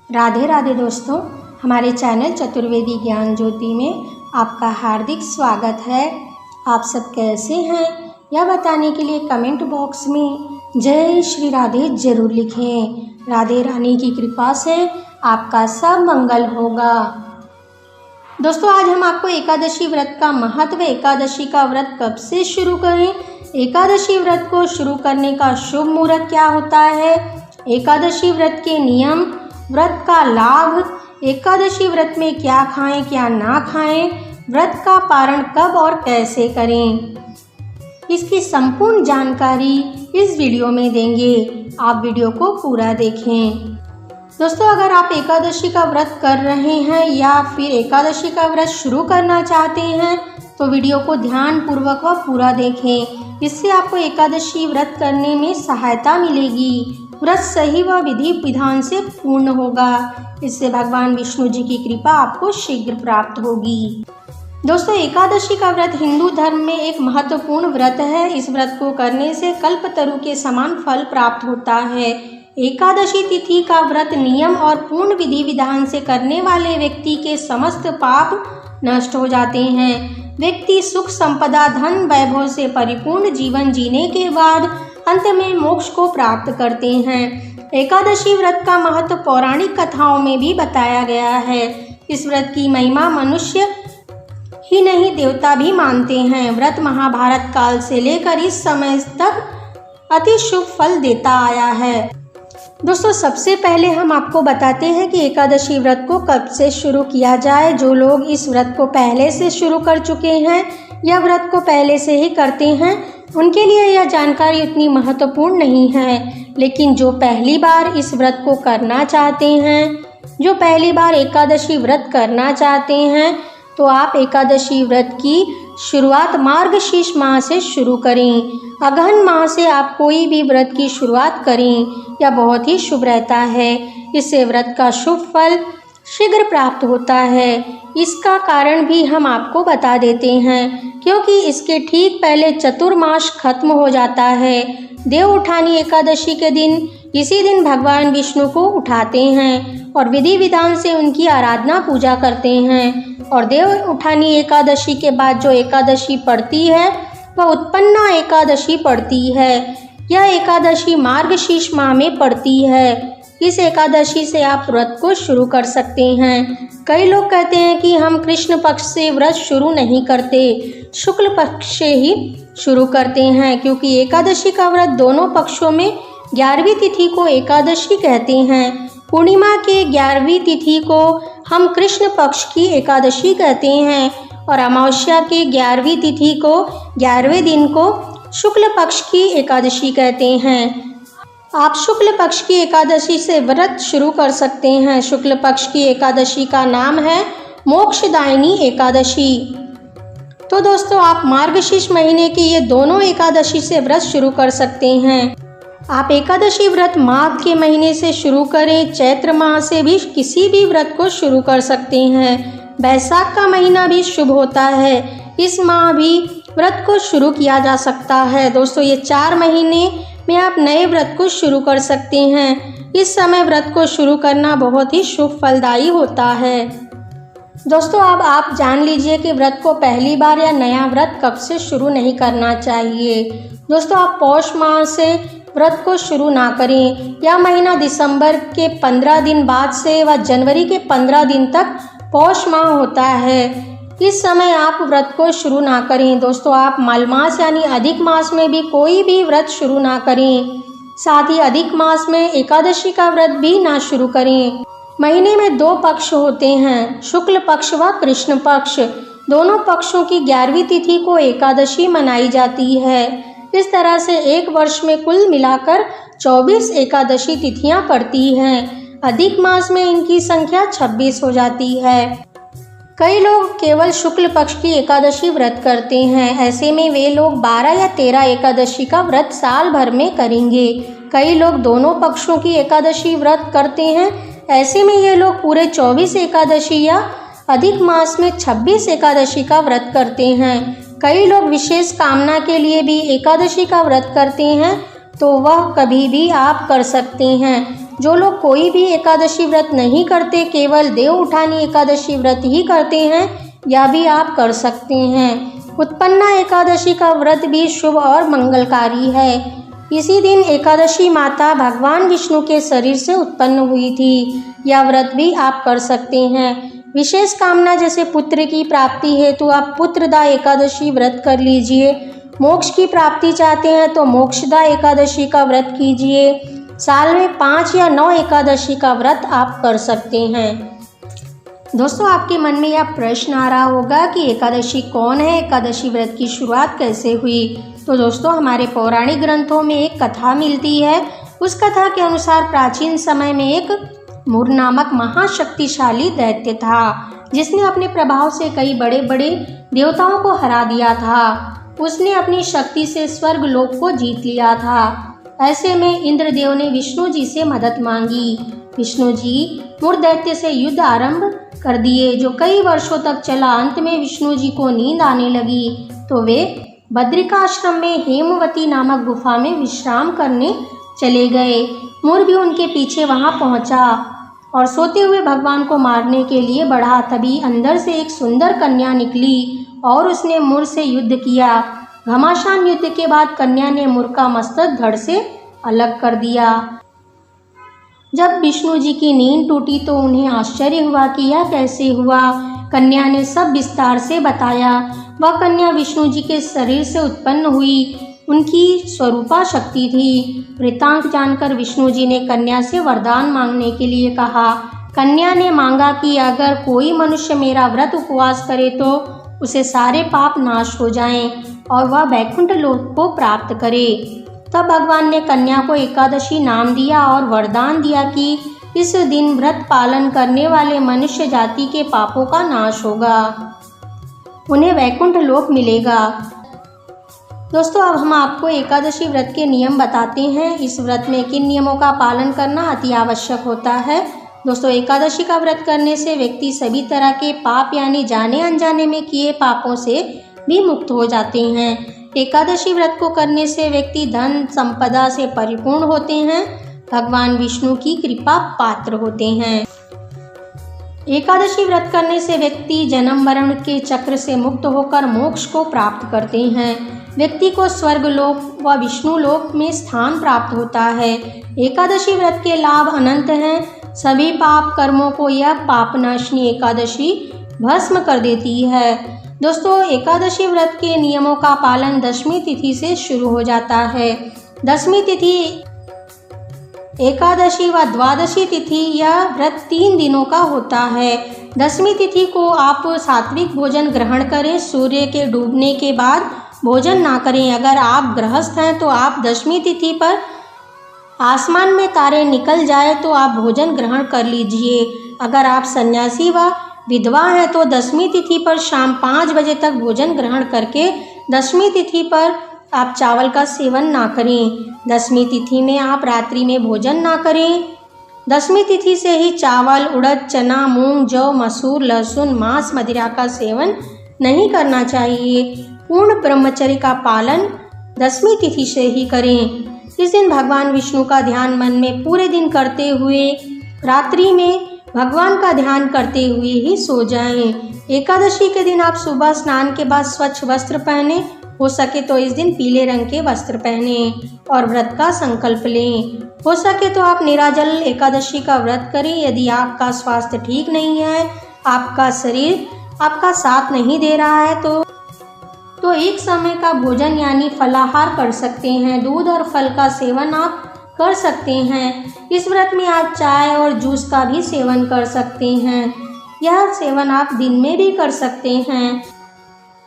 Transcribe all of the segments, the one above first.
राधे राधे दोस्तों, हमारे चैनल चतुर्वेदी ज्ञान ज्योति में आपका हार्दिक स्वागत है। आप सब कैसे हैं यह बताने के लिए कमेंट बॉक्स में जय श्री राधे जरूर लिखें। राधे रानी की कृपा से आपका सब मंगल होगा। दोस्तों, आज हम आपको एकादशी व्रत का महत्व, एकादशी का व्रत कब से शुरू करें, एकादशी व्रत को शुरू करने का शुभ मुहूर्त क्या होता है, एकादशी व्रत के नियम, व्रत का लाभ, एकादशी व्रत में क्या खाएं क्या ना खाएं, व्रत का पारण कब और कैसे करें, इसकी संपूर्ण जानकारी इस वीडियो में देंगे। आप वीडियो को पूरा देखें। दोस्तों, अगर आप एकादशी का व्रत कर रहे हैं या फिर एकादशी का व्रत शुरू करना चाहते हैं तो वीडियो को ध्यान पूर्वक व पूरा देखें। इससे आपको एकादशी व्रत करने में सहायता मिलेगी। व्रत सही व विधि विधान से पूर्ण होगा। इससे भगवान विष्णु जी की कृपा आपको शीघ्र प्राप्त होगी। दोस्तों, एकादशी का व्रत हिंदू धर्म में एक महत्वपूर्ण व्रत है। इस व्रत को करने से कल्पतरु के समान फल प्राप्त होता है। एकादशी तिथि का व्रत नियम और पूर्ण विधि विधान से करने वाले व्यक्ति के समस्त पाप नष्ट हो जाते हैं। व्यक्ति सुख संपदा, धन वैभव से परिपूर्ण जीवन जीने के बाद अंत में मोक्ष को प्राप्त करते हैं। एकादशी व्रत का महत्व पौराणिक कथाओं में भी बताया गया है। इस व्रत की महिमा मनुष्य ही नहीं, देवता भी मानते हैं। व्रत महाभारत काल से लेकर इस समय तक अति शुभ फल देता आया है। दोस्तों, सबसे पहले हम आपको बताते हैं कि एकादशी व्रत को कब से शुरू किया जाए। जो लोग इस व्रत को पहले से शुरू कर चुके हैं या व्रत को पहले से ही करते हैं उनके लिए यह जानकारी उतनी महत्वपूर्ण नहीं है। लेकिन जो पहली बार इस व्रत को करना चाहते हैं, जो पहली बार एकादशी व्रत करना चाहते हैं तो आप एकादशी व्रत की शुरुआत मार्गशीर्ष माह से शुरू करें। अगहन माह से आप कोई भी व्रत की शुरुआत करें, यह बहुत ही शुभ रहता है। इससे व्रत का शुभ फल शीघ्र प्राप्त होता है। इसका कारण भी हम आपको बता देते हैं, क्योंकि इसके ठीक पहले चतुर्मास खत्म हो जाता है। देव उठानी एकादशी के दिन, इसी दिन भगवान विष्णु को उठाते हैं और विधि विधान से उनकी आराधना पूजा करते हैं। और देव उठानी एकादशी के बाद जो एकादशी पड़ती है वह उत्पन्ना एकादशी पड़ती है। यह एकादशी मार्गशीर्ष माह में पड़ती है। इस एकादशी से आप व्रत को शुरू कर सकते हैं। कई लोग कहते हैं कि हम कृष्ण पक्ष से व्रत शुरू नहीं करते, शुक्ल पक्ष से ही शुरू करते हैं, क्योंकि एकादशी का व्रत दोनों पक्षों में 11वीं तिथि को एकादशी कहते हैं। पूर्णिमा के 11वीं तिथि को हम कृष्ण पक्ष की एकादशी कहते हैं और अमावस्या के 11वीं तिथि को 11वें दिन को शुक्ल पक्ष की एकादशी कहते हैं। आप शुक्ल पक्ष की एकादशी से व्रत शुरू कर सकते हैं। शुक्ल पक्ष की एकादशी का नाम है मोक्षदायिनी एकादशी। तो दोस्तों, आप मार्गशीर्ष महीने की ये दोनों एकादशी से व्रत शुरू कर सकते हैं। आप एकादशी व्रत माघ के महीने से शुरू करें, चैत्र माह से भी किसी भी व्रत को शुरू कर सकते हैं। बैसाख का महीना भी शुभ होता है, इस माह भी व्रत को शुरू किया जा सकता है। दोस्तों, ये 4 महीने में आप नए व्रत को शुरू कर सकते हैं। इस समय व्रत को शुरू करना बहुत ही शुभ फलदायी होता है। दोस्तों, अब आप जान लीजिए कि व्रत को पहली बार या नया व्रत कब से शुरू नहीं करना चाहिए। दोस्तों, आप पौष माह से व्रत को शुरू ना करें। यह महीना दिसंबर के 15 दिन बाद से व जनवरी के 15 दिन तक पौष माह होता है। इस समय आप व्रत को शुरू ना करें। दोस्तों, आप मलमास यानी अधिक मास में भी कोई भी व्रत शुरू ना करें। साथ ही अधिक मास में एकादशी का व्रत भी ना शुरू करें। महीने में 2 पक्ष होते हैं, शुक्ल पक्ष व कृष्ण पक्ष। दोनों पक्षों की 11वीं तिथि को एकादशी मनाई जाती है। इस तरह से एक वर्ष में कुल मिलाकर 24 एकादशी तिथियां पड़ती हैं। अधिक मास में इनकी संख्या 26 हो जाती है। कई लोग केवल शुक्ल पक्ष की एकादशी व्रत करते हैं। ऐसे में वे लोग 12 या 13 एकादशी का व्रत साल भर में करेंगे। कई लोग दोनों पक्षों की एकादशी व्रत करते हैं। ऐसे में ये लोग पूरे 24 एकादशी या अधिक मास में 26 एकादशी का व्रत करते हैं। कई लोग विशेष कामना के लिए भी एकादशी का व्रत करते हैं, तो वह कभी भी आप कर सकते हैं। जो लोग कोई भी एकादशी व्रत नहीं करते, केवल देव उठानी एकादशी व्रत ही करते हैं, यह भी आप कर सकते हैं। उत्पन्ना एकादशी का व्रत भी शुभ और मंगलकारी है। इसी दिन एकादशी माता भगवान विष्णु के शरीर से उत्पन्न हुई थी। यह व्रत भी आप कर सकते हैं। विशेष कामना जैसे पुत्र की प्राप्ति है तो आप पुत्रदा एकादशी व्रत कर लीजिए। मोक्ष की प्राप्ति चाहते हैं तो मोक्षदा एकादशी का व्रत कीजिए। साल में 5 या 9 एकादशी का व्रत आप कर सकते हैं। दोस्तों, आपके मन में यह प्रश्न आ रहा होगा कि एकादशी कौन है, एकादशी व्रत की शुरुआत कैसे हुई। तो दोस्तों, हमारे पौराणिक ग्रंथों में एक कथा मिलती है। उस कथा के अनुसार प्राचीन समय में एक मुर नामक महाशक्तिशाली दैत्य था, जिसने अपने प्रभाव से कई बड़े बड़े देवताओं को हरा दिया था। उसने अपनी शक्ति से स्वर्ग लोक को जीत लिया था। ऐसे में इंद्रदेव ने विष्णु जी से मदद मांगी। विष्णु जी मुर दैत्य से युद्ध आरंभ कर दिए, जो कई वर्षों तक चला। अंत में विष्णु जी को नींद आने लगी तो वे बद्रिकाश्रम में हेमवती नामक गुफा में विश्राम करने चले गए। मुर भी उनके पीछे वहां पहुंचा और सोते हुए भगवान को मारने के लिए बढ़ा। तभी अंदर से एक सुंदर कन्या निकली और उसने मुर से युद्ध किया। घमासान युद्ध के बाद कन्या ने मुर का मस्तक धड़ से अलग कर दिया। जब विष्णु जी की नींद टूटी तो उन्हें आश्चर्य हुआ कि यह कैसे हुआ। कन्या ने सब विस्तार से बताया। वह कन्या विष्णु जी के शरीर से उत्पन्न हुई, उनकी स्वरूपा शक्ति थी। वृतांत जानकर विष्णु जी ने कन्या से वरदान मांगने के लिए कहा। कन्या ने मांगा कि अगर कोई मनुष्य मेरा व्रत उपवास करे तो उसे सारे पाप नाश हो जाएं और वह वैकुंठ लोक को प्राप्त करे। तब भगवान ने कन्या को एकादशी नाम दिया और वरदान दिया कि इस दिन व्रत पालन करने वाले मनुष्य जाति के पापों का नाश होगा, उन्हें वैकुंठ लोक मिलेगा। दोस्तों, अब हम आपको एकादशी व्रत के नियम बताते हैं। इस व्रत में किन नियमों का पालन करना अति आवश्यक होता है। दोस्तों, एकादशी का व्रत करने से व्यक्ति सभी तरह के पाप यानी जाने अनजाने में किए पापों से भी मुक्त हो जाते हैं। एकादशी व्रत को करने से व्यक्ति धन संपदा से परिपूर्ण होते हैं, भगवान विष्णु की कृपा पात्र होते हैं। एकादशी व्रत करने से व्यक्ति जन्म मरण के चक्र से मुक्त होकर मोक्ष को प्राप्त करते हैं। व्यक्ति को स्वर्ग लोक व विष्णु लोक में स्थान प्राप्त होता है। एकादशी व्रत के लाभ अनंत हैं। सभी पाप कर्मों को यह पापनाशनी एकादशी भस्म कर देती है। दोस्तों, एकादशी व्रत के नियमों का पालन दशमी तिथि से शुरू हो जाता है। दशमी तिथि, एकादशी व द्वादशी तिथि यह व्रत 3 दिनों का होता है। दशमी तिथि को आप सात्विक भोजन ग्रहण करें। सूर्य के डूबने के बाद भोजन ना करें। अगर आप गृहस्थ हैं तो आप दशमी तिथि पर आसमान में तारे निकल जाए तो आप भोजन ग्रहण कर लीजिए। अगर आप सन्यासी व विधवा हैं तो दशमी तिथि पर शाम 5 बजे तक भोजन ग्रहण करके दशमी तिथि पर आप चावल का सेवन ना करें। दशमी तिथि में आप रात्रि में भोजन ना करें। दशमी तिथि से ही चावल, उड़द, चना, मूंग, जौ, मसूर, लहसुन, मांस, मदिरा का सेवन नहीं करना चाहिए। पूर्ण ब्रह्मचर्य का पालन दशमी तिथि से ही करें। इस दिन भगवान विष्णु का ध्यान मन में पूरे दिन करते हुए रात्रि में भगवान का ध्यान करते हुए ही सो जाएं। एकादशी के दिन आप सुबह स्नान के बाद स्वच्छ वस्त्र पहने, हो सके तो इस दिन पीले रंग के वस्त्र पहने और व्रत का संकल्प लें। हो सके तो आप निराजल एकादशी का व्रत करें। यदि आपका स्वास्थ्य ठीक नहीं है, आपका शरीर आपका साथ नहीं दे रहा है तो एक समय का भोजन यानी फलाहार कर सकते हैं। दूध और फल का सेवन आप कर सकते हैं। इस व्रत में आप चाय और जूस का भी सेवन कर सकते हैं। यह सेवन आप दिन में भी कर सकते हैं,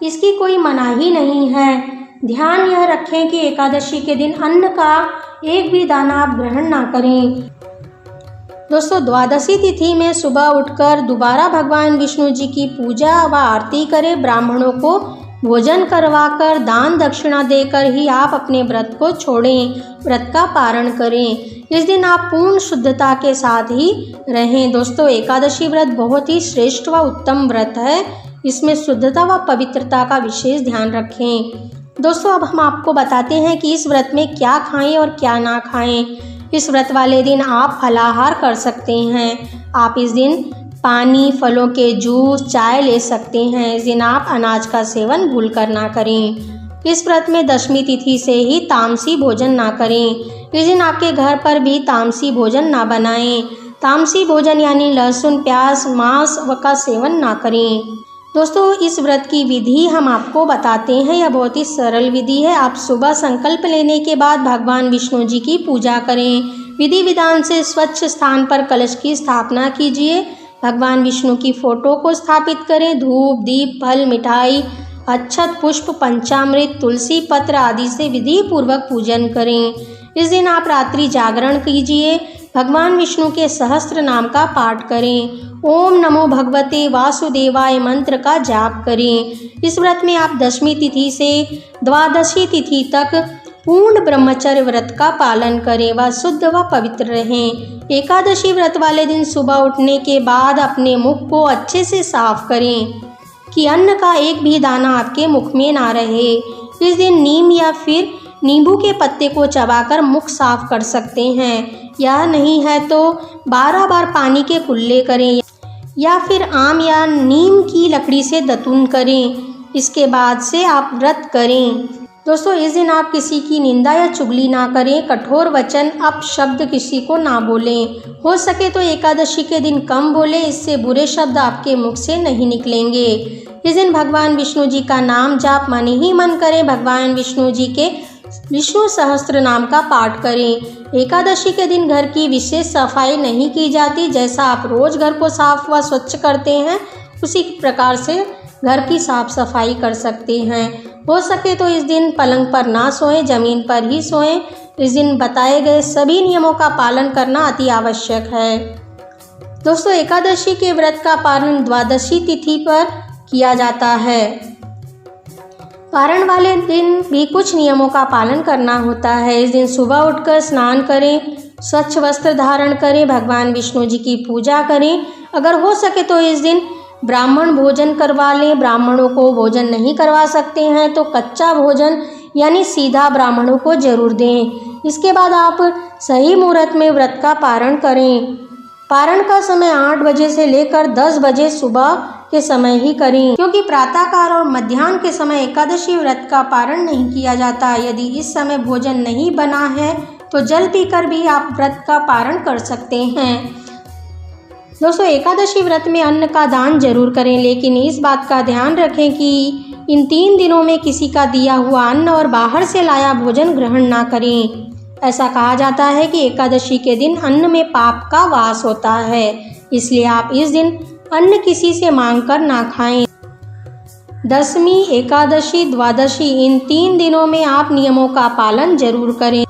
इसकी कोई मनाही नहीं है। ध्यान यह रखें कि एकादशी के दिन अन्न का एक भी दाना आप ग्रहण ना करें। दोस्तों, द्वादशी तिथि में सुबह उठकर दोबारा भगवान विष्णु जी की पूजा व आरती करें। ब्राह्मणों को भोजन करवाकर दान दक्षिणा देकर ही आप अपने व्रत को छोड़ें, व्रत का पारण करें। इस दिन आप पूर्ण शुद्धता के साथ ही रहें। दोस्तों, एकादशी व्रत बहुत ही श्रेष्ठ व उत्तम व्रत है। इसमें शुद्धता व पवित्रता का विशेष ध्यान रखें। दोस्तों, अब हम आपको बताते हैं कि इस व्रत में क्या खाएं और क्या ना खाएं। इस व्रत वाले दिन आप फलाहार कर सकते हैं। आप इस दिन पानी, फलों के जूस, चाय ले सकते हैं। इस दिन आप अनाज का सेवन भूलकर ना करें। इस व्रत में दशमी तिथि से ही तामसी भोजन ना करें। इस दिन आपके घर पर भी तामसी भोजन ना बनाएं। तामसी भोजन यानी लहसुन, प्याज, मांस का सेवन ना करें। दोस्तों, इस व्रत की विधि हम आपको बताते हैं। यह बहुत ही सरल विधि है। आप सुबह संकल्प लेने के बाद भगवान विष्णु जी की पूजा करें। विधि विधान से स्वच्छ स्थान पर कलश की स्थापना कीजिए। भगवान विष्णु की फोटो को स्थापित करें। धूप, दीप, फल, मिठाई, अक्षत, पुष्प, पंचामृत, तुलसी पत्र आदि से विधि पूर्वक पूजन करें। इस दिन आप रात्रि जागरण कीजिए। भगवान विष्णु के सहस्त्र नाम का पाठ करें। ओम नमो भगवते वासुदेवाय मंत्र का जाप करें। इस व्रत में आप दशमी तिथि से द्वादशी तिथि तक पूर्ण ब्रह्मचर्य व्रत का पालन करें व शुद्ध व पवित्र रहें। एकादशी व्रत वाले दिन सुबह उठने के बाद अपने मुख को अच्छे से साफ करें कि अन्न का एक भी दाना आपके मुख में ना रहे। इस दिन नीम या फिर नींबू के पत्ते को चबाकर मुख साफ कर सकते हैं। यह नहीं है तो 12 बार पानी के कुल्ले करें या फिर आम या नीम की लकड़ी से दतून करें। इसके बाद से आप व्रत करें। दोस्तों, इस दिन आप किसी की निंदा या चुगली ना करें। कठोर वचन, अपशब्द किसी को ना बोलें। हो सके तो एकादशी के दिन कम बोलें, इससे बुरे शब्द आपके मुख से नहीं निकलेंगे। इस दिन भगवान विष्णु जी का नाम जाप मन ही मन करें। भगवान विष्णु जी के विष्णु सहस्त्र नाम का पाठ करें। एकादशी के दिन घर की विशेष सफाई नहीं की जाती। जैसा आप रोज घर को साफ व स्वच्छ करते हैं, उसी प्रकार से घर की साफ सफाई कर सकते हैं। हो सके तो इस दिन पलंग पर ना सोएं, जमीन पर ही सोएं। इस दिन बताए गए सभी नियमों का पालन करना अति आवश्यक है। दोस्तों, एकादशी के व्रत का पालन द्वादशी तिथि पर किया जाता है। पारण वाले दिन भी कुछ नियमों का पालन करना होता है। इस दिन सुबह उठकर स्नान करें, स्वच्छ वस्त्र धारण करें, भगवान विष्णु जी की पूजा करें। अगर हो सके तो इस दिन ब्राह्मण भोजन करवा लें। ब्राह्मणों को भोजन नहीं करवा सकते हैं तो कच्चा भोजन यानी सीधा ब्राह्मणों को जरूर दें। इसके बाद आप सही मुहूर्त में व्रत का पारण करें। पारण का समय 8 बजे से लेकर 10 बजे सुबह के समय ही करें, क्योंकि प्रातःकाल और मध्याह्न के समय एकादशी व्रत का पारण नहीं किया जाता। यदि इस समय भोजन नहीं बना है तो जल पीकर भी आप व्रत का पारण कर सकते हैं। दोस्तों, एकादशी व्रत में अन्न का दान जरूर करें, लेकिन इस बात का ध्यान रखें कि इन 3 दिनों में किसी का दिया हुआ अन्न और बाहर से लाया भोजन ग्रहण ना करें। ऐसा कहा जाता है कि एकादशी के दिन अन्न में पाप का वास होता है, इसलिए आप इस दिन अन्न किसी से मांगकर ना खाएं। दशमी, एकादशी, द्वादशी इन 3 दिनों में आप नियमों का पालन जरूर करें।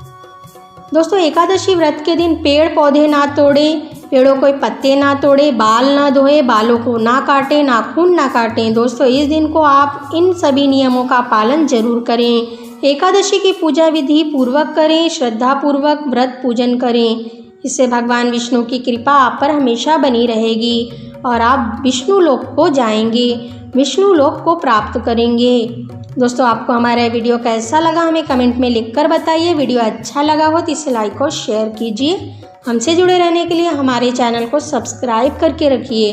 दोस्तों, एकादशी व्रत के दिन पेड़ पौधे ना तोड़ें, पेड़ों के पत्ते ना तोड़ें, बाल ना धोएं, बालों को ना काटें, नाखून ना काटें। दोस्तों, इस दिन को आप इन सभी नियमों का पालन जरूर करें। एकादशी की पूजा विधि पूर्वक करें, श्रद्धा पूर्वक व्रत पूजन करें। इससे भगवान विष्णु की कृपा आप पर हमेशा बनी रहेगी और आप विष्णु लोक को जाएंगे, विष्णु लोक को प्राप्त करेंगे। दोस्तों, आपको हमारा वीडियो कैसा लगा हमें कमेंट में लिखकर बताइए। वीडियो अच्छा लगा हो तो इसे लाइक और शेयर कीजिए। हमसे जुड़े रहने के लिए हमारे चैनल को सब्सक्राइब करके रखिए।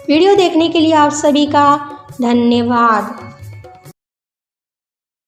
वीडियो देखने के लिए आप सभी का धन्यवाद।